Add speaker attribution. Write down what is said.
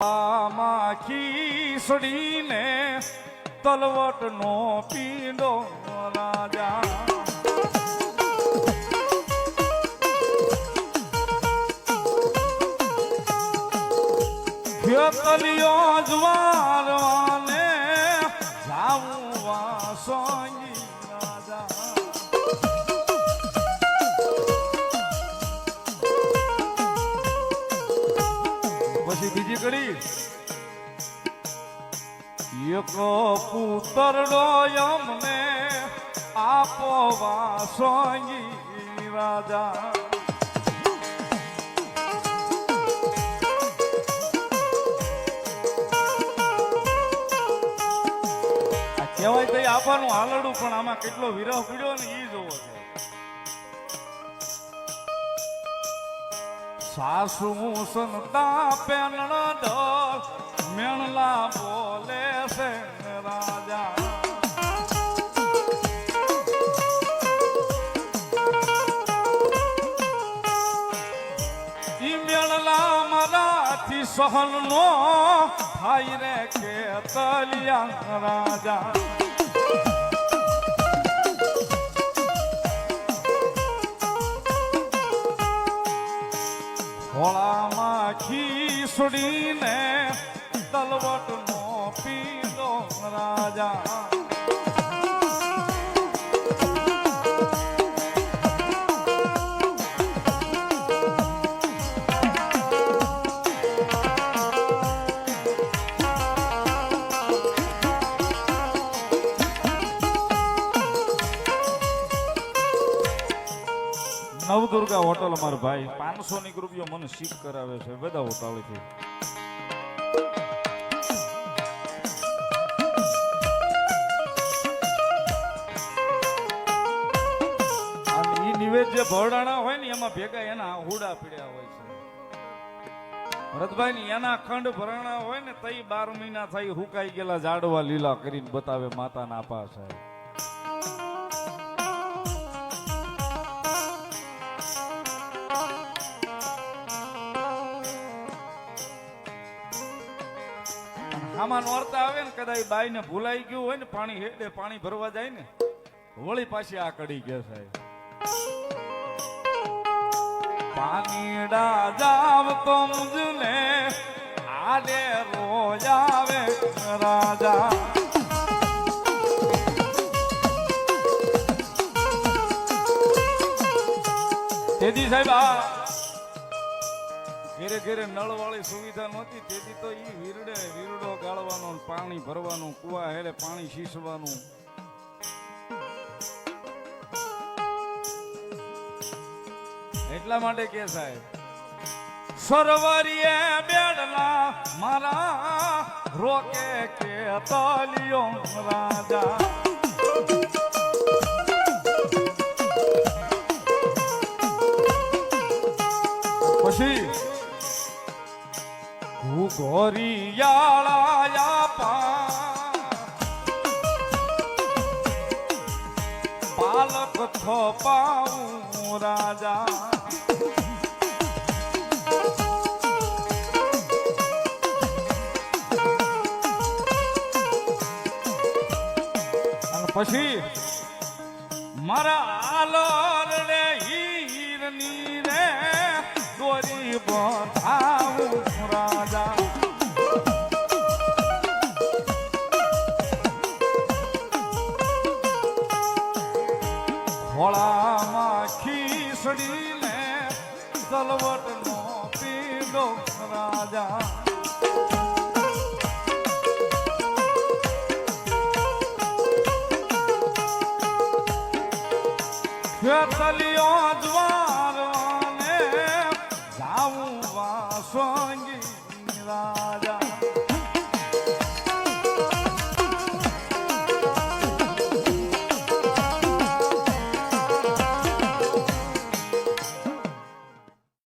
Speaker 1: આમાં ખીસડીને તલવટનો પીંડો રાજા ખેતલિયો જવારવાને જાવું વાસોઈ રાજા પછી બીજી કડી એક પુતરડો અમને આપો વાસોઈ રાજા કહેવાય તો આપવાનું હાલડું પણ આમાં કેટલો વિરહ પીડ્યો ને એ જોવો છે. સાસુ સંતા પેનણ દર મેણલા બોલે છે રાજા ઈ મેણલા મારાથી સહન નો થાય રે કે તલિયા રાજા ખોળામાં ખીસડીને તલવટનો પીંડો રાજા નવદુર્ગા હોટલ મારો ભાઈ 500 રૂપિયા મને શીખ કરાવે છે બધા હોટાળેથી. અને ઈ નિવેદ જે ભરડાણા હોય ને એમાં ભેગા એના હુડા પીડ્યા હોય છે. ભરતભાઈ ને એના ખંડ ભરાણા હોય ને તઈ 12 મહિના થઈ હુકાઈ ગયેલા ઝાડવા લીલા કરીને બતાવે માતાના આપા સાહેબ. આમાં નોરતા આવે ને કદાચ બાઈ ને ભૂલાઈ ગયું હોય ને પાણી હેડે પાણી ભરવા જાય ને વળી પાછી આ કડી ગયા સાહેબ. પાણીડા જાવ તો મુજને આડે રોજ આવે રાજા તેથી સાહેબ આ ઘેરે ઘેરે નળ વાળી સુવિધા નહોતી તેથી તો ઈ વીરડો ગાળવાનો પાણી ભરવાનું કુવા હેડે પાણી શીસવાનું એટલા માટે કે સાહેબ સરવરીએ બેડલા મારા રોકે કે તલિયો રાજા પછી ગોરિયાળા પાલક થોપાવું રાજા અને પછી મારા આલર રે હીરની રે દોરી બંધાવું રાજા ખોળામાં ખીસડીને તલવટનો પીંડો રાજા ખેતલિયો